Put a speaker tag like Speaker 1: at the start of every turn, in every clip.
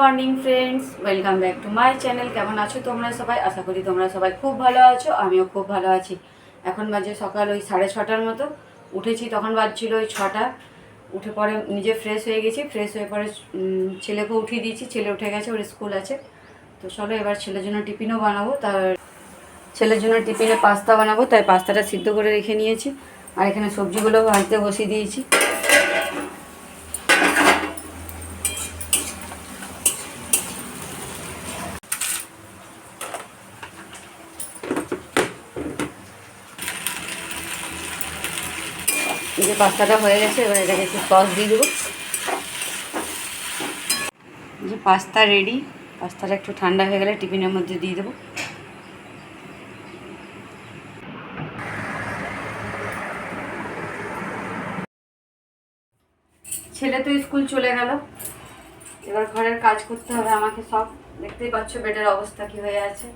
Speaker 1: Morning friends, welcome back to my channel. কেমন আছো তোমরা সবাই? আশা করি তোমরা সবাই খুব ভালো আছো, আমিও খুব ভালো আছি। এখন বাজে সকাল ওই 6:30টার মতো। উঠেছি, তখন বাজছিল ওই 6টা। উঠে পরে নিজে ফ্রেশ হয়ে গেছি, ফ্রেশ হয়ে পরে ছেলেকে উঠিয়ে দিয়েছি। ছেলে উঠে গেছে, ওর স্কুল আছে। তো চলো এবার ছেলের জন্য টিফিনও বানাবো। তার ছেলের জন্য টিফিনে পাস্তা বানাবো, তাই পাস্তাটা সিদ্ধ করে রেখে নিয়েছি। আর এখানে সবজিগুলো ভাজতে বসিয়ে দিয়েছি। এই যে পাস্তাটা হয়ে গেছে, এবার এটাকে একটু সস দিয়ে দেবো। যে পাস্তা রেডি। পাস্তাটা একটু ঠান্ডা হয়ে গেলে টিফিনের মধ্যে দিয়ে দেবো। ছেলে তো স্কুল চলে গেল, এবার ঘরের কাজ করতে হবে আমাকে সব। দেখতেই পাচ্ছ বেডের অবস্থা কী হয়ে আছে।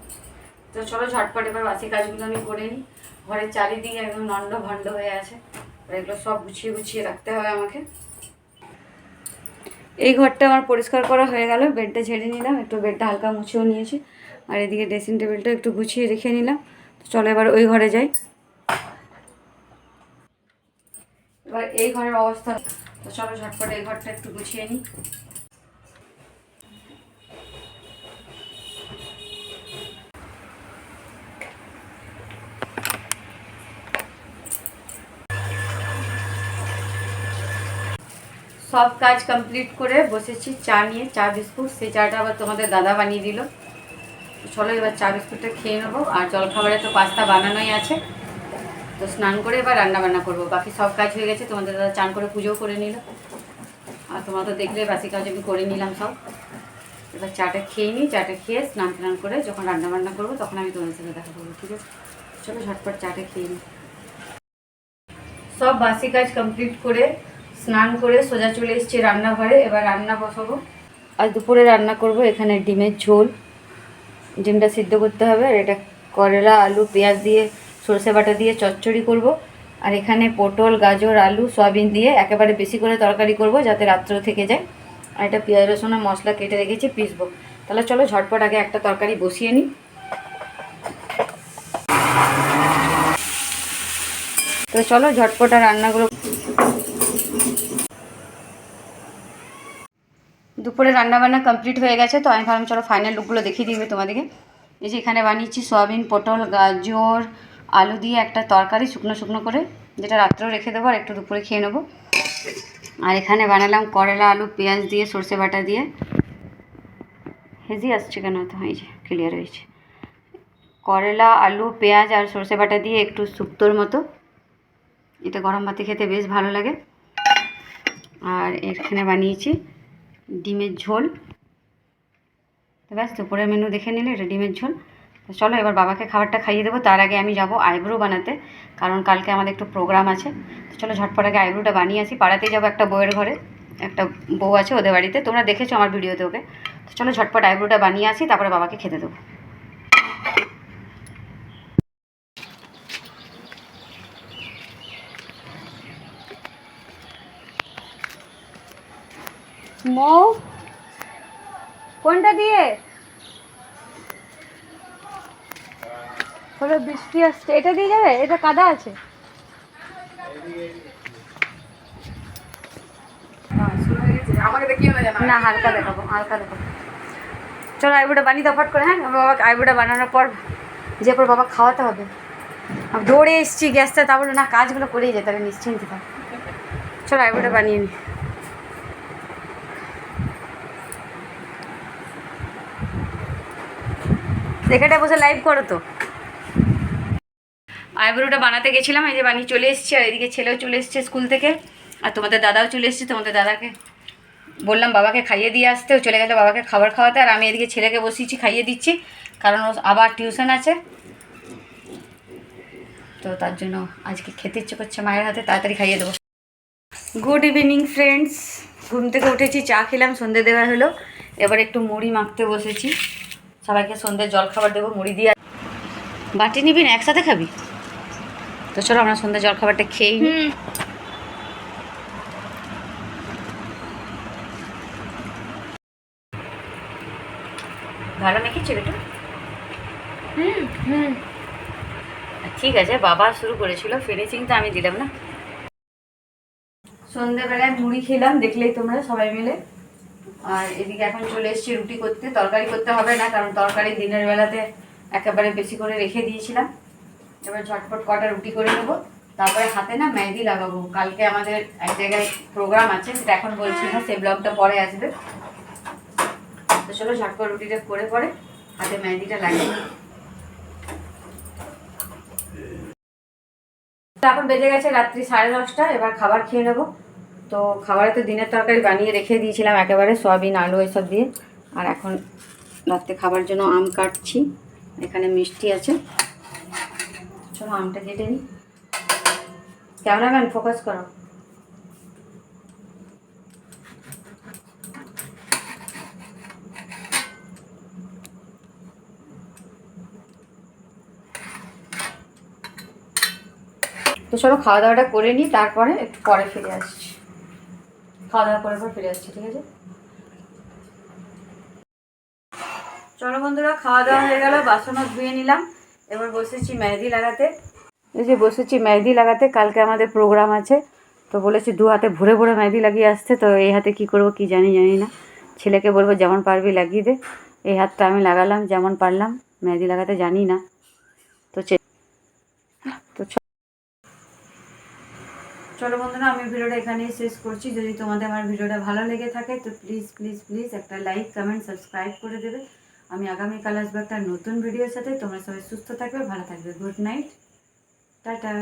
Speaker 1: তো চলো ঝটপট এবার বাসি কাজগুলো আমি করে নিই। ঘরের চারিদিকে একদম নন্ড ভণ্ড হয়ে আছে, এগুলো সব গুছিয়ে গুছিয়ে রাখতে হবে আমাকে। এই ঘরটা আমার পরিষ্কার করা হয়ে গেল, বেডটা ঝেড়ে নিলাম, একটু বেডটা হালকা মুছেও নিয়েছি। আর এদিকে ড্রেসিং টেবিলটা একটু গুছিয়ে রেখে নিলাম। তো চলো এবার ওই ঘরে যাই। এবার এই ঘরের অবস্থা, তো চলো ঝটপট এই ঘরটা একটু গুছিয়ে নিই। সব কাজ কমপ্লিট করে বসেছি চা নিয়ে, চা বিস্কুট। সেই চাটা আবার তোমাদের দাদা বানিয়ে দিল। চলো এবার চা বিস্কুটটা খেয়ে নেবো। আর জলখাবারে তো পাস্তা বানানোই আছে, তো স্নান করে এবার রান্না বান্না করবো। বাকি সব কাজ হয়ে গেছে, তোমাদের দাদা চান করে পুজোও করে নিল। আর তোমরা তো দেখলে বাসি কাজ আমি করে নিলাম সব। এবার চাটা খেয়ে নিই, চাটা খেয়ে স্নান টান করে যখন রান্না বান্না করবো তখন আমি তোমাদের সাথে দেখা করবো, ঠিক আছে? চলো ঝটপট চাটা খেয়ে নিই। সব বাসি কাজ কমপ্লিট করে স্নান করে সোজা চলে এসেছি রান্নাঘরে। এবার রান্না বসাবো। আজ দুপুরে রান্না করব এখানে ডিমের ঝোল। ডিমটা সিদ্ধ করতে হবে। আর এটা করলা আলু পেঁয়াজ দিয়ে সরষে বাটা দিয়ে চচ্চড়ি করব। আর এখানে পটল গাজর আলু সয়াবিন দিয়ে একেবারে বেশি করে তরকারি করব, যাতে রাত্রে থেকে যায়। আর এটা পেঁয়াজ রসুনের মশলা কেটে রেখেছি, পিসবো। তাহলে চলো ঝটপট আগে একটা তরকারি বসিয়ে নিই। তো চলো ঝটপট আর রান্নাগুলো। দুপুরে রান্নাবান্না কমপ্লিট হয়ে গেছে, তো আমি ভাবলাম চলো ফাইনাল লুকগুলো দেখিয়ে দিবে তোমাদেরকে। এই যে এখানে বানিয়েছি সয়াবিন পটল গাজর আলু দিয়ে একটা তরকারি, শুকনো শুকনো করে, যেটা রাত্রেও রেখে দেবো আর একটু দুপুরে খেয়ে নেবো। আর এখানে বানালাম করলা আলু পেঁয়াজ দিয়ে সর্ষে বাটা দিয়ে। হেজি আসছে কেন? তো এই যে ক্লিয়ার হয়েছে। করলা আলু পেঁয়াজ আর সর্ষে বাটা দিয়ে একটু শুক্তোর মতো। এটা গরম ভাতে খেতে বেশ ভালো লাগে। আর এখানে বানিয়েছি ডিমের ঝোল। তো ব্যাস, দুপুরের মেনু দেখে নিলে এটা ডিমের ঝোল। তো চলো এবার বাবাকে খাবারটা খাইয়ে দেবো। তার আগে আমি যাব আইব্রো বানাতে, কারণ কালকে আমাদের একটু প্রোগ্রাম আছে। তো চলো ঝটপট আগে আইব্রোটা বানিয়ে আসি। পাড়াতেই যাবো একটা বউয়ের ঘরে, একটা বউ আছে ওদের বাড়িতে, তোমরা দেখেছো আমার ভিডিওতে ওকে। তো চলো ঝটপট আইব্রোটা বানিয়ে আসি, তারপরে বাবাকে খেতে দেবো। মৌ, কোনটা দিয়ে হলো? বৃষ্টি আসছে, এটা দিয়ে যাবে? এটা কাদা আছে। না, হালকা দেখাবো, হালকা দেখাবো। চলো আইব্রোটা বানিয়ে দাও ফট করে। হ্যাঁ, বাবাকে আইব্রোটা বানানোর পর যে পর বাবা খাওয়াতে হবে। দৌড়ে এসছি গ্যাসটা, তা বলে না, কাজগুলো করেই যায়, তাহলে নিশ্চিন্তে থাক। চলো আইব্রোটা বানিয়ে নি। এখানটা বসে লাইভ করো তো। আইব্রোটা বানাতে গেছিলাম, এই যে বানিয়ে চলে এসেছি। আর এদিকে ছেলেও চলে এসছে স্কুল থেকে, আর তোমাদের দাদাও চলে এসছে। তোমাদের দাদাকে বললাম বাবাকে খাইয়ে দিয়ে আসতে, চলে গেলে বাবাকে খাবার খাওয়াতে। আর আমি এদিকে ছেলেকে বসিয়েছি, খাইয়ে দিচ্ছি, কারণ ও আবার টিউশন আছে। তো তার জন্য আজকে খেতে ইচ্ছে করছে মায়ের হাতে, তাড়াতাড়ি খাইয়ে দেবো। গুড ইভিনিং ফ্রেন্ডস, ঘুম থেকে উঠেছি, চা খেলাম, সন্ধ্যে দেওয়া হলো। এবার একটু মুড়ি মাখতে বসেছি, সবাইকে সন্ধ্যের জল খাবার দেবো মুড়ি দিয়ে। বাটি নিবি না, একসাথে খাবি? তো চলো আমরা সন্ধ্যে জল খাবারটা খেয়েই নিই। ভালো মেখেছে বেটু? ঠিক আছে, বাবা শুরু করেছিল, ফিনিশিংটা আমি দিলাম না। সন্ধ্যেবেলায় মুড়ি খেলাম, দেখলেই তোমরা সবাই মিলে। আর এদিকে এখন চলে এসেছি রুটি করতে। তরকারি করতে হবে না, কারণ তরকারি দিনের বেলাতে একেবারে বেশি করে রেখে দিয়েছিলাম। এবার ঝটপট কটা রুটি করে নেবো, তারপরে হাতে না মেহেদি লাগাবো। কালকে আমাদের এক জায়গায় প্রোগ্রাম আছে, সেটা এখন বলছি না, সেই ব্লগটা পরে আসবে। তো চলো ঝটপট রুটিটা করে পরে হাতে মেহেদিটা লাগিয়ে। এখন বেজে গেছে রাত্রি 10:30। এবার খাবার খেয়ে নেবো। তো খাবারে তো দিনের তরকারি বানিয়ে রেখে দিয়েছিলাম একেবারে, সয়াবিন আলু এসব দিয়ে। আর এখন রাত্রে খাবার জন্য আম কাটছি, এখানে মিষ্টি আছে। চলো আমটা কেটে নিই। ক্যামেরাম্যান ফোকাস করো। তো চলো খাওয়া দাওয়াটা করে নিই, তারপরে একটু পরে ফিরে আসছি। খাওয়া দাওয়া করে পর ফিরে আসছি, ঠিক আছে? চলো বন্ধুরা, খাওয়া দাওয়া হয়ে গেল, বাসনও ধুয়ে নিলাম। এবার বসেছি মেহেদি লাগাতে। এই যে বসেছি মেহেদি লাগাতে, কালকে আমাদের প্রোগ্রাম আছে। তো বলেছি 2 হাতে ভরে ভরে মেহেদি লাগিয়ে আসতে। তো এই হাতে কি করব কি জানি না। ছেলেকে বলবো যেমন পারবি লাগিয়ে দে। এই হাতটা আমি লাগালাম যেমন পারলাম, মেহেদি লাগাতে জানি না। তো তো চলো বন্ধুরা, আমি ভিডিওটা এখানেই শেষ করছি। যদি তোমাদের আমার ভিডিওটা ভালো লেগে থাকে তো প্লিজ প্লিজ প্লিজ একটা লাইক, কমেন্ট, সাবস্ক্রাইব করে দেবে। আমি আগামীকাল আসবো একটা নতুন ভিডিওর সাথে। তোমরা সবাই সুস্থ থাকবে, ভালো থাকবে। Good night, tata.